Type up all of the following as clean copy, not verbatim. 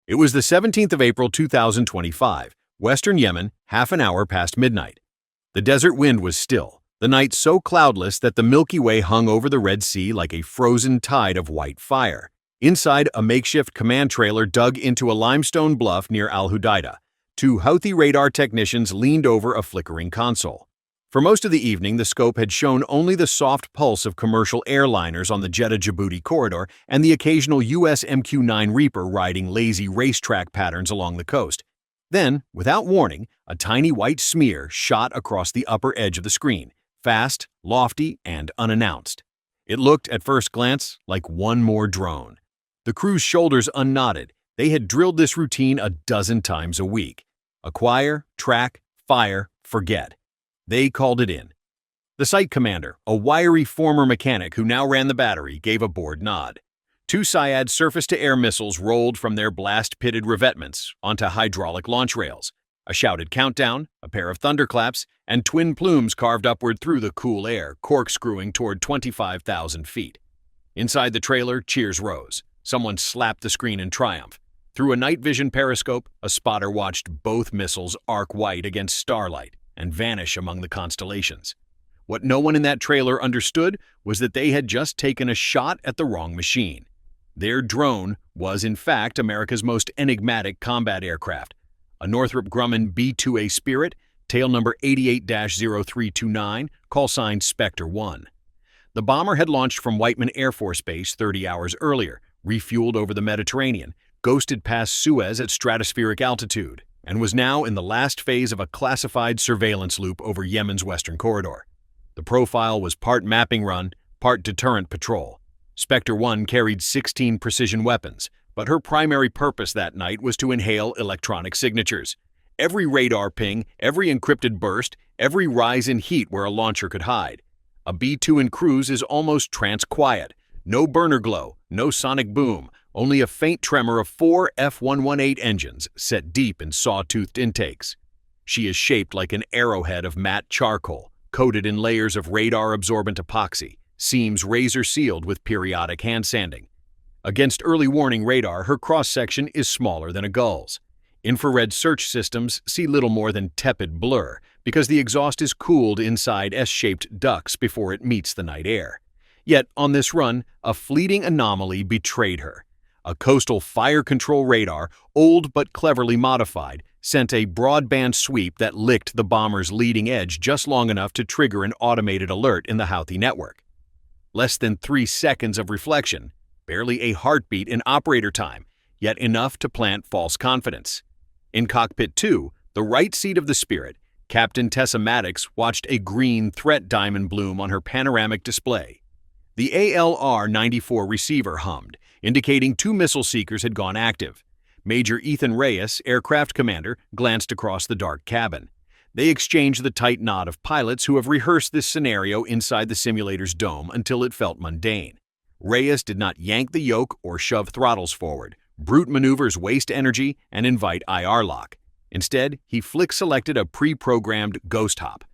It was the 17th of April 2025, Western Yemen, half an hour past midnight. The desert wind was still, the night so cloudless that the Milky Way hung over the Red Sea like a frozen tide of white fire. Inside, a makeshift command trailer dug into a limestone bluff near Al-Hudaydah. Two Houthi radar technicians leaned over a flickering console. For most of the evening, the scope had shown only the soft pulse of commercial airliners on the Jeddah-Djibouti corridor and the occasional U.S. MQ-9 Reaper riding lazy racetrack patterns along the coast. Then, without warning, a tiny white smear shot across the upper edge of the screen, fast, lofty, and unannounced. It looked, at first glance, like one more drone. The crew's shoulders unknotted. They had drilled this routine a dozen times a week. Acquire, track, fire, forget. They called it in. The site commander, a wiry former mechanic who now ran the battery, gave a bored nod. Two Syad surface-to-air missiles rolled from their blast-pitted revetments onto hydraulic launch rails. A shouted countdown, a pair of thunderclaps, and twin plumes carved upward through the cool air, corkscrewing toward 25,000 feet. Inside the trailer, cheers rose. Someone slapped the screen in triumph. Through a night vision periscope, a spotter watched both missiles arc white against starlight and vanish among the constellations. What no one in that trailer understood was that they had just taken a shot at the wrong machine. Their drone was, in fact, America's most enigmatic combat aircraft, a Northrop Grumman B-2A Spirit, tail number 88-0329, call sign Spectre 1. The bomber had launched from Whiteman Air Force Base 30 hours earlier, refueled over the Mediterranean, ghosted past Suez at stratospheric altitude, and was now in the last phase of a classified surveillance loop over Yemen's western corridor. The profile was part mapping run, part deterrent patrol. Spectre 1 carried 16 precision weapons, but her primary purpose that night was to inhale electronic signatures. Every radar ping, every encrypted burst, every rise in heat where a launcher could hide. A B-2 in cruise is almost trance-quiet. No burner glow, no sonic boom, only a faint tremor of 4 F-118 engines set deep in saw-toothed intakes. She is shaped like an arrowhead of matte charcoal, coated in layers of radar-absorbent epoxy, seams razor-sealed with periodic hand sanding. Against early warning radar, her cross-section is smaller than a gull's. Infrared search systems see little more than tepid blur because the exhaust is cooled inside S-shaped ducts before it meets the night air. Yet, on this run, a fleeting anomaly betrayed her. A coastal fire control radar, old but cleverly modified, sent a broadband sweep that licked the bomber's leading edge just long enough to trigger an automated alert in the Houthi network. Less than 3 seconds of reflection, barely a heartbeat in operator time, yet enough to plant false confidence. In Cockpit 2, the right seat of the Spirit, Captain Tessa Maddox watched a green threat diamond bloom on her panoramic display. The ALR-94 receiver hummed, indicating 2 missile seekers had gone active. Major Ethan Reyes, aircraft commander, glanced across the dark cabin. They exchanged the tight knot of pilots who have rehearsed this scenario inside the simulator's dome until it felt mundane. Reyes did not yank the yoke or shove throttles forward. Brute maneuvers waste energy and invite IR lock. Instead, he flick-selected a pre-programmed ghost hop.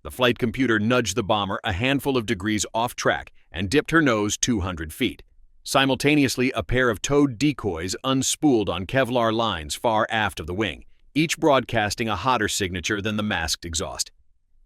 The flight computer nudged the bomber a handful of degrees off track and dipped her nose 200 feet. Simultaneously, a pair of towed decoys unspooled on Kevlar lines far aft of the wing, each broadcasting a hotter signature than the masked exhaust.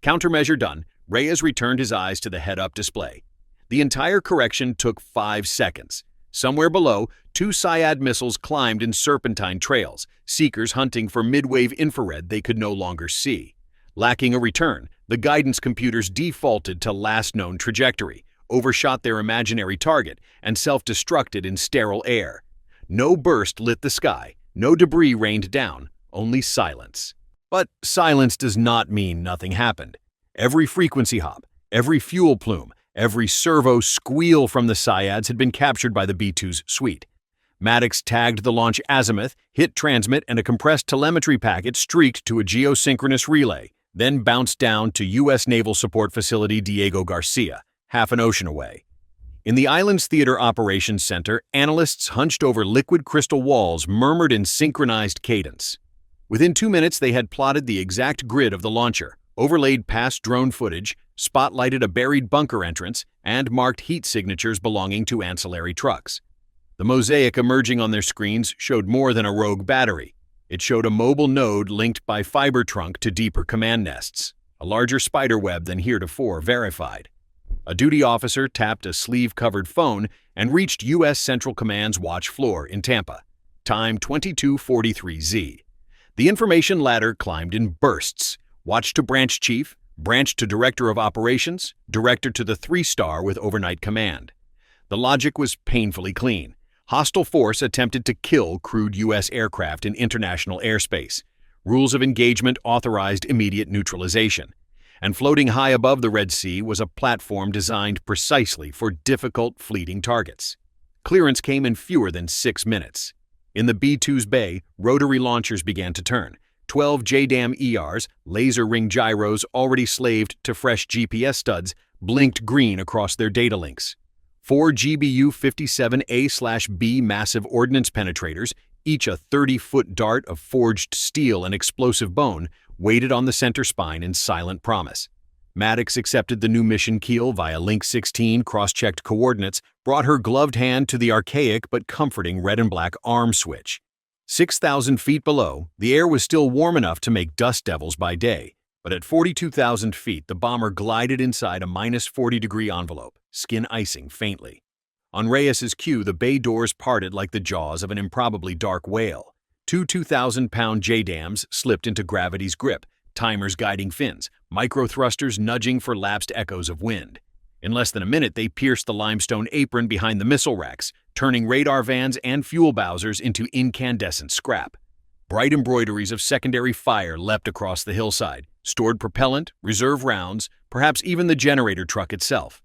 Countermeasure done, Reyes returned his eyes to the head-up display. The entire correction took 5 seconds. Somewhere below, 2 Syad missiles climbed in serpentine trails, seekers hunting for mid-wave infrared they could no longer see. Lacking a return, the guidance computers defaulted to last known trajectory, overshot their imaginary target, and self-destructed in sterile air. No burst lit the sky, no debris rained down, only silence. But silence does not mean nothing happened. Every frequency hop, every fuel plume, every servo squeal from the Syads had been captured by the B-2's suite. Maddox tagged the launch azimuth, hit transmit, and a compressed telemetry packet streaked to a geosynchronous relay, then bounced down to U.S. Naval Support Facility Diego Garcia, half an ocean away. In the island's Theater Operations Center, analysts hunched over liquid crystal walls murmured in synchronized cadence. Within 2 minutes, they had plotted the exact grid of the launcher, overlaid past drone footage, spotlighted a buried bunker entrance, and marked heat signatures belonging to ancillary trucks. The mosaic emerging on their screens showed more than a rogue battery. It showed a mobile node linked by fiber trunk to deeper command nests, a larger spider web than heretofore verified. A duty officer tapped a sleeve-covered phone and reached U.S. Central Command's watch floor in Tampa. Time 22:43Z. The information ladder climbed in bursts. Watch to branch chief, branch to director of operations, director to the 3-star with overnight command. The logic was painfully clean. Hostile force attempted to kill crewed U.S. aircraft in international airspace. Rules of engagement authorized immediate neutralization. And floating high above the Red Sea was a platform designed precisely for difficult, fleeting targets. Clearance came in fewer than 6 minutes. In the B-2's bay, rotary launchers began to turn. 12 JDAM ERs, laser ring gyros already slaved to fresh GPS studs, blinked green across their data links. 4 GBU-57A/B massive ordnance penetrators, each a 30-foot dart of forged steel and explosive bone, waited on the center spine in silent promise. Maddox accepted the new mission keel via Link 16 cross-checked coordinates, brought her gloved hand to the archaic but comforting red and black arm switch. 6,000 feet below, the air was still warm enough to make dust devils by day, but at 42,000 feet, the bomber glided inside a -40-degree envelope, skin icing faintly. On Reyes's cue, the bay doors parted like the jaws of an improbably dark whale. 2 2,000-pound JDAMs slipped into gravity's grip, timers guiding fins, micro-thrusters nudging for lapsed echoes of wind. In less than a minute, they pierced the limestone apron behind the missile racks, turning radar vans and fuel bowsers into incandescent scrap. Bright embroideries of secondary fire leapt across the hillside, stored propellant, reserve rounds, perhaps even the generator truck itself.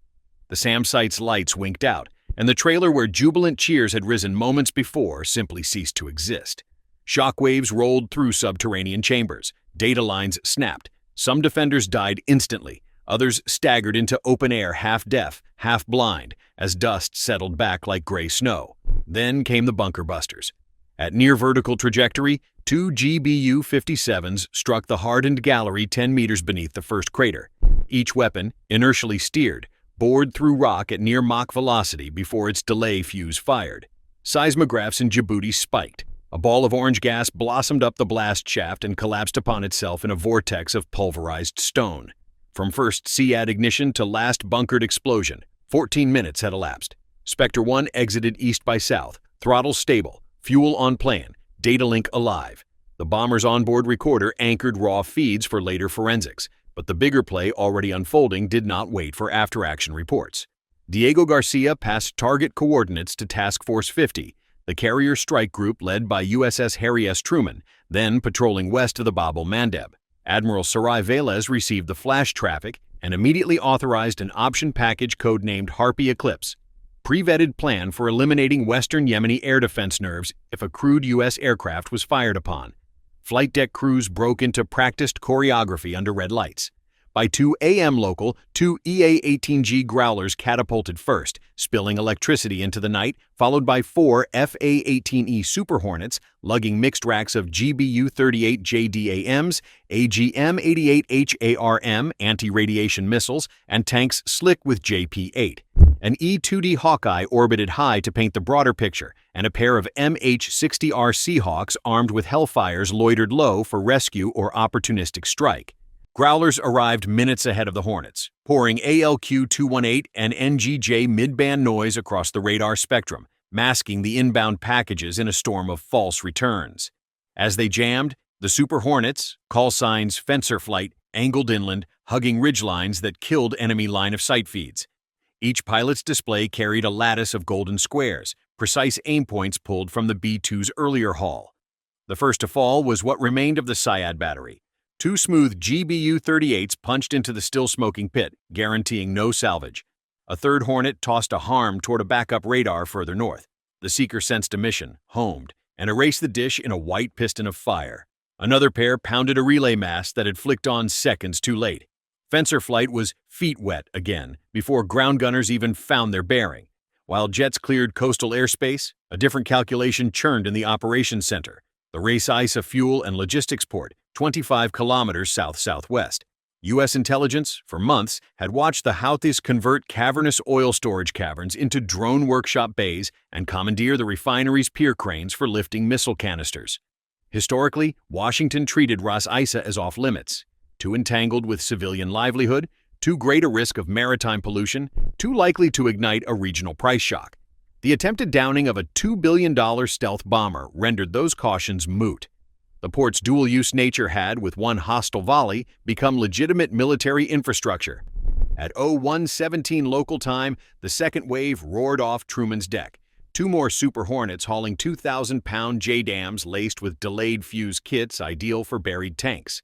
The SAM site's lights winked out, and the trailer where jubilant cheers had risen moments before simply ceased to exist. Shockwaves rolled through subterranean chambers. Data lines snapped. Some defenders died instantly. Others staggered into open air, half-deaf, half-blind, as dust settled back like gray snow. Then came the bunker busters. At near vertical trajectory, 2 GBU-57s struck the hardened gallery 10 meters beneath the first crater. Each weapon, inertially steered, bored through rock at near Mach velocity before its delay fuse fired. Seismographs in Djibouti spiked. A ball of orange gas blossomed up the blast shaft and collapsed upon itself in a vortex of pulverized stone. From first SEAD ignition to last bunkered explosion, 14 minutes had elapsed. Spectre 1 exited east by south, throttle stable, fuel on plan, data link alive. The bomber's onboard recorder anchored raw feeds for later forensics, but the bigger play already unfolding did not wait for after-action reports. Diego Garcia passed target coordinates to Task Force 50, the carrier strike group led by USS Harry S. Truman, then patrolling west of the Bab el-Mandeb. Admiral Sarai Velez received the flash traffic and immediately authorized an option package codenamed Harpy Eclipse. Pre-vetted plan for eliminating Western Yemeni air defense nerves if a crewed U.S. aircraft was fired upon. Flight deck crews broke into practiced choreography under red lights. By 2 a.m. local, 2 EA-18G Growlers catapulted first, spilling electricity into the night, followed by 4 FA-18E Super Hornets, lugging mixed racks of GBU-38 JDAMs, AGM-88 HARM anti-radiation missiles, and tanks slick with JP-8. An E-2D Hawkeye orbited high to paint the broader picture, and a pair of MH-60R Seahawks armed with Hellfires loitered low for rescue or opportunistic strike. Growlers arrived minutes ahead of the Hornets, pouring ALQ-218 and NGJ mid-band noise across the radar spectrum, masking the inbound packages in a storm of false returns. As they jammed, the Super Hornets, call signs Fencer Flight, angled inland, hugging ridgelines that killed enemy line-of-sight feeds. Each pilot's display carried a lattice of golden squares, precise aim points pulled from the B-2's earlier haul. The first to fall was what remained of the SIAD battery. 2 smooth GBU-38s punched into the still-smoking pit, guaranteeing no salvage. A third Hornet tossed a harm toward a backup radar further north. The Seeker sensed a mission, homed, and erased the dish in a white piston of fire. Another pair pounded a relay mast that had flicked on seconds too late. Fencer Flight was feet wet again before ground gunners even found their bearing. While jets cleared coastal airspace, a different calculation churned in the operations center. The Race Ice, a fuel and logistics port, 25 kilometers south-southwest. U.S. intelligence, for months, had watched the Houthis convert cavernous oil storage caverns into drone workshop bays and commandeer the refinery's pier cranes for lifting missile canisters. Historically, Washington treated Ras Isa as off-limits, too entangled with civilian livelihood, too great a risk of maritime pollution, too likely to ignite a regional price shock. The attempted downing of a $2 billion stealth bomber rendered those cautions moot. The port's dual-use nature had, with one hostile volley, become legitimate military infrastructure. At 01:17 local time, the second wave roared off Truman's deck. Two more Super Hornets hauling 2,000-pound JDAMs laced with delayed fuse kits ideal for buried tanks.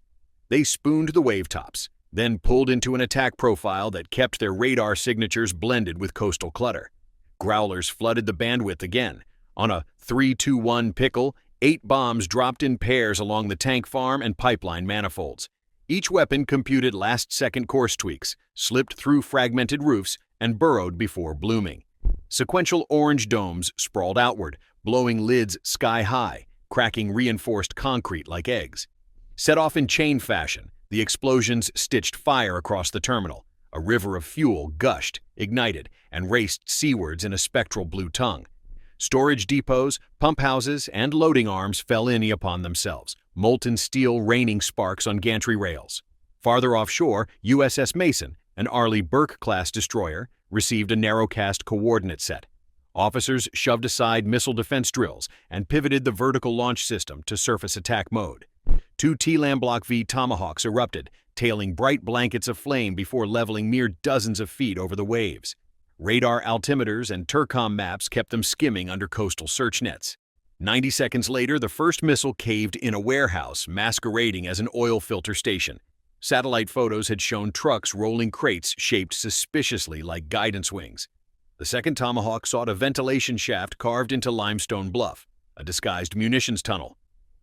They spooned the wave tops, then pulled into an attack profile that kept their radar signatures blended with coastal clutter. Growlers flooded the bandwidth again. On a 3-2-1 pickle, 8 bombs dropped in pairs along the tank farm and pipeline manifolds. Each weapon computed last-second course tweaks, slipped through fragmented roofs, and burrowed before blooming. Sequential orange domes sprawled outward, blowing lids sky-high, cracking reinforced concrete like eggs. Set off in chain fashion, the explosions stitched fire across the terminal. A river of fuel gushed, ignited, and raced seawards in a spectral blue tongue. Storage depots, pump houses, and loading arms fell in upon themselves, molten steel raining sparks on gantry rails. Farther offshore, USS Mason, an Arleigh Burke-class destroyer, received a narrowcast coordinate set. Officers shoved aside missile defense drills and pivoted the vertical launch system to surface attack mode. 2 TLAM Block V Tomahawks erupted, tailing bright blankets of flame before leveling mere dozens of feet over the waves. Radar altimeters and Tercom maps kept them skimming under coastal search nets. 90 seconds later, the first missile caved in a warehouse masquerading as an oil filter station. Satellite photos had shown trucks rolling crates shaped suspiciously like guidance wings. The second Tomahawk sought a ventilation shaft carved into limestone bluff, a disguised munitions tunnel.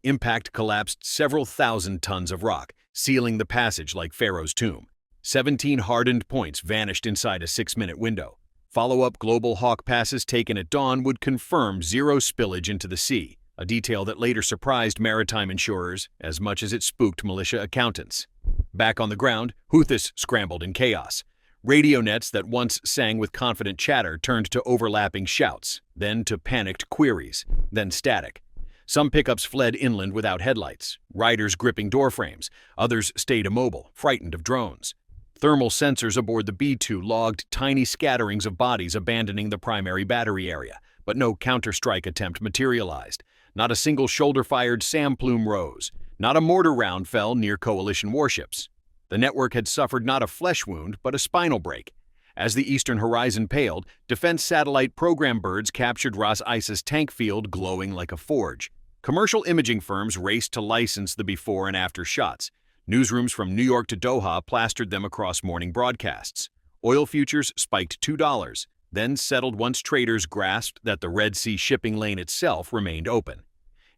Impact collapsed several thousand tons of rock, sealing the passage like Pharaoh's tomb. 17 hardened points vanished inside a 6-minute window. Follow-up Global Hawk passes taken at dawn would confirm zero spillage into the sea, a detail that later surprised maritime insurers as much as it spooked militia accountants. Back on the ground, Houthis scrambled in chaos. Radio nets that once sang with confident chatter turned to overlapping shouts, then to panicked queries, then static. Some pickups fled inland without headlights, riders gripping doorframes. Others stayed immobile, frightened of drones. Thermal sensors aboard the B-2 logged tiny scatterings of bodies abandoning the primary battery area, but no counter-strike attempt materialized. Not a single shoulder-fired SAM plume rose. Not a mortar round fell near coalition warships. The network had suffered not a flesh wound, but a spinal break. As the eastern horizon paled, defense satellite program birds captured Ras Isa's tank field glowing like a forge. Commercial imaging firms raced to license the before and after shots. Newsrooms from New York to Doha plastered them across morning broadcasts. Oil futures spiked $2, then settled once traders grasped that the Red Sea shipping lane itself remained open.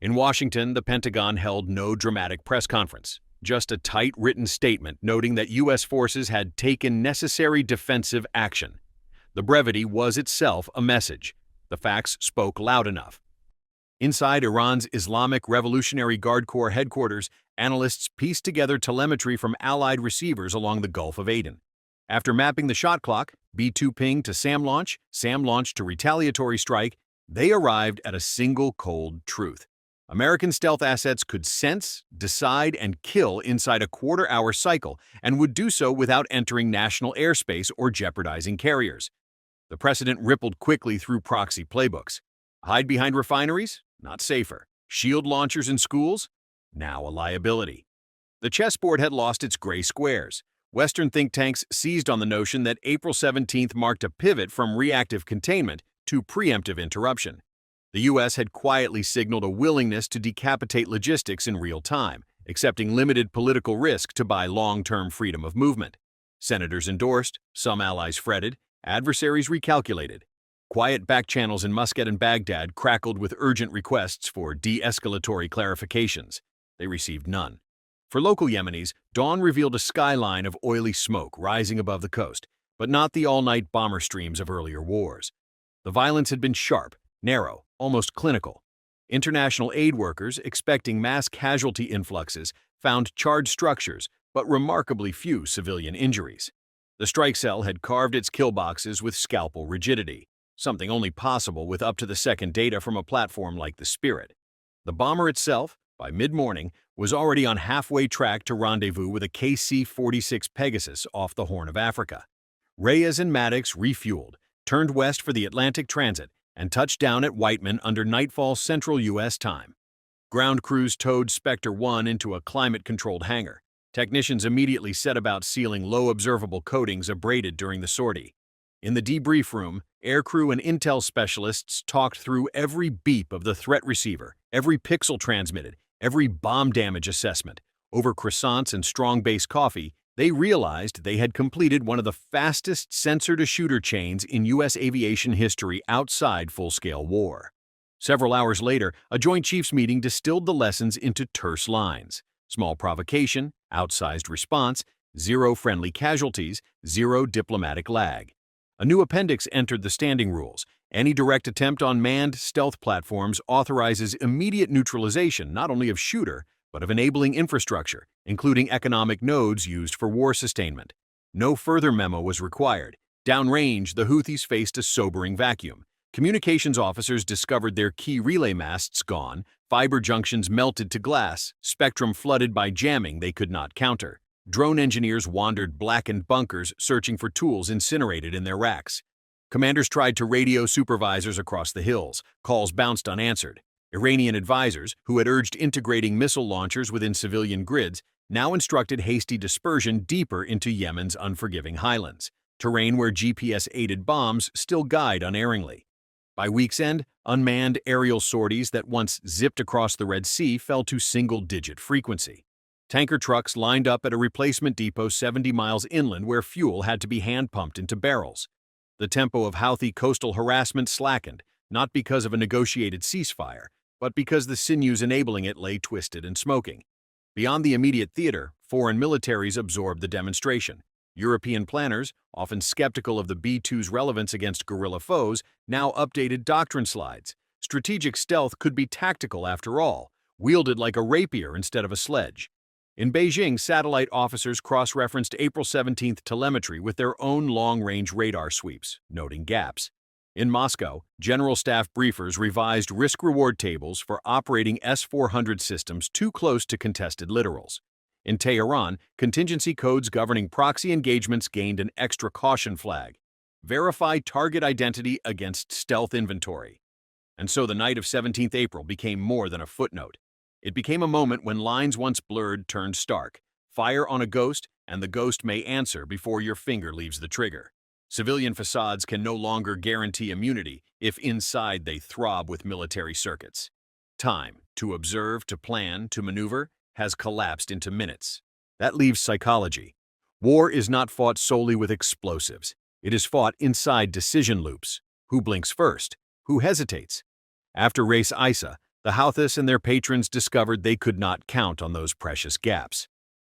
In Washington, the Pentagon held no dramatic press conference, just a tight written statement noting that U.S. forces had taken necessary defensive action. The brevity was itself a message. The facts spoke loud enough. Inside Iran's Islamic Revolutionary Guard Corps headquarters, analysts pieced together telemetry from Allied receivers along the Gulf of Aden. After mapping the shot clock, B-2 ping to SAM launch to retaliatory strike, they arrived at a single cold truth. American stealth assets could sense, decide, and kill inside a quarter-hour cycle and would do so without entering national airspace or jeopardizing carriers. The precedent rippled quickly through proxy playbooks. Hide behind refineries? Not safer. Shield launchers in schools? Now a liability. The chessboard had lost its gray squares. Western think tanks seized on the notion that April 17th marked a pivot from reactive containment to preemptive interruption. The U.S. had quietly signaled a willingness to decapitate logistics in real time, accepting limited political risk to buy long-term freedom of movement. Senators endorsed, some allies fretted, adversaries recalculated. Quiet back channels in Muscat and Baghdad crackled with urgent requests for de-escalatory clarifications. They received none. For local Yemenis, dawn revealed a skyline of oily smoke rising above the coast, but not the all-night bomber streams of earlier wars. The violence had been sharp, narrow, almost clinical. International aid workers, expecting mass casualty influxes, found charred structures, but remarkably few civilian injuries. The strike cell had carved its kill boxes with scalpel rigidity, something only possible with up-to-the-second data from a platform like the Spirit. The bomber itself, by mid-morning, was already on halfway track to rendezvous with a KC-46 Pegasus off the Horn of Africa. Reyes and Maddox refueled, turned west for the Atlantic Transit, and touched down at Whiteman under nightfall Central U.S. time. Ground crews towed Spectre 1 into a climate-controlled hangar. Technicians immediately set about sealing low observable coatings abraded during the sortie. In the debrief room, aircrew and intel specialists talked through every beep of the threat receiver, every pixel transmitted, every bomb damage assessment. Over croissants and strong base coffee, they realized they had completed one of the fastest sensor-to-shooter chains in U.S. aviation history outside full-scale war. Several hours later, a Joint Chiefs meeting distilled the lessons into terse lines. Small provocation, outsized response, zero friendly casualties, zero diplomatic lag. A new appendix entered the standing rules. Any direct attempt on manned stealth platforms authorizes immediate neutralization not only of shooter, but of enabling infrastructure, including economic nodes used for war sustainment. No further memo was required. Downrange, the Houthis faced a sobering vacuum. Communications officers discovered their key relay masts gone, fiber junctions melted to glass, spectrum flooded by jamming they could not counter. Drone engineers wandered blackened bunkers searching for tools incinerated in their racks. Commanders tried to radio supervisors across the hills. Calls bounced unanswered. Iranian advisors, who had urged integrating missile launchers within civilian grids, now instructed hasty dispersion deeper into Yemen's unforgiving highlands, terrain where GPS-aided bombs still guide unerringly. By week's end, unmanned aerial sorties that once zipped across the Red Sea fell to single-digit frequency. Tanker trucks lined up at a replacement depot 70 miles inland where fuel had to be hand-pumped into barrels. The tempo of Houthi coastal harassment slackened, not because of a negotiated ceasefire, but because the sinews enabling it lay twisted and smoking. Beyond the immediate theater, foreign militaries absorbed the demonstration. European planners, often skeptical of the B-2's relevance against guerrilla foes, now updated doctrine slides. Strategic stealth could be tactical after all, wielded like a rapier instead of a sledge. In Beijing, satellite officers cross-referenced April 17th telemetry with their own long-range radar sweeps, noting gaps. In Moscow, General Staff briefers revised risk-reward tables for operating S-400 systems too close to contested littorals. In Tehran, contingency codes governing proxy engagements gained an extra caution flag. Verify target identity against stealth inventory. And so the night of 17th April became more than a footnote. It became a moment when lines once blurred turned stark. Fire on a ghost, and the ghost may answer before your finger leaves the trigger. Civilian facades can no longer guarantee immunity if inside they throb with military circuits. Time, to observe, to plan, to maneuver, has collapsed into minutes. That leaves psychology. War is not fought solely with explosives. It is fought inside decision loops. Who blinks first? Who hesitates? After Ras Isa, the Houthis and their patrons discovered they could not count on those precious gaps.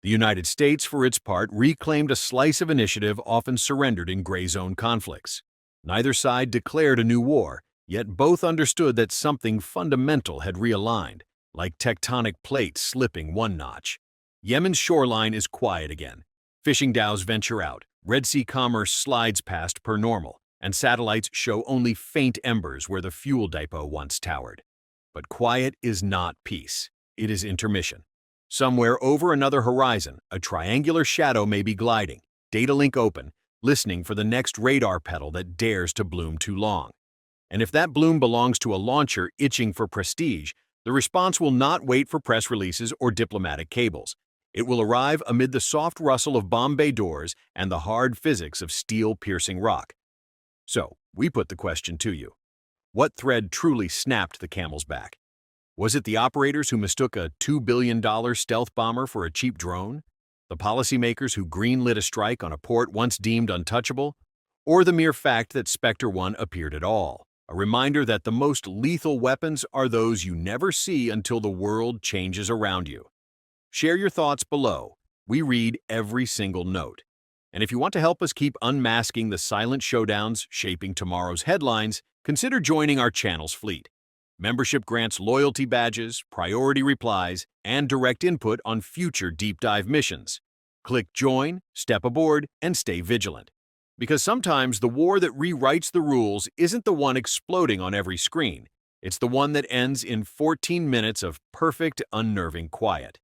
The United States, for its part, reclaimed a slice of initiative often surrendered in gray zone conflicts. Neither side declared a new war, yet both understood that something fundamental had realigned, like tectonic plates slipping one notch. Yemen's shoreline is quiet again. Fishing dhows venture out, Red Sea commerce slides past per normal, and satellites show only faint embers where the fuel depot once towered. But quiet is not peace. It is intermission. Somewhere over another horizon, a triangular shadow may be gliding, data link open, listening for the next radar petal that dares to bloom too long. And if that bloom belongs to a launcher itching for prestige, the response will not wait for press releases or diplomatic cables. It will arrive amid the soft rustle of bomb bay doors and the hard physics of steel-piercing rock. So, we put the question to you. What thread truly snapped the camel's back? Was it the operators who mistook a $2 billion stealth bomber for a cheap drone? The policymakers who greenlit a strike on a port once deemed untouchable? Or the mere fact that Spectre 1 appeared at all? A reminder that the most lethal weapons are those you never see until the world changes around you. Share your thoughts below. We read every single note. And if you want to help us keep unmasking the silent showdowns shaping tomorrow's headlines, consider joining our channel's fleet. Membership grants loyalty badges, priority replies, and direct input on future deep dive missions. Click Join, step aboard, and stay vigilant. Because sometimes the war that rewrites the rules isn't the one exploding on every screen. It's the one that ends in 14 minutes of perfect, unnerving quiet.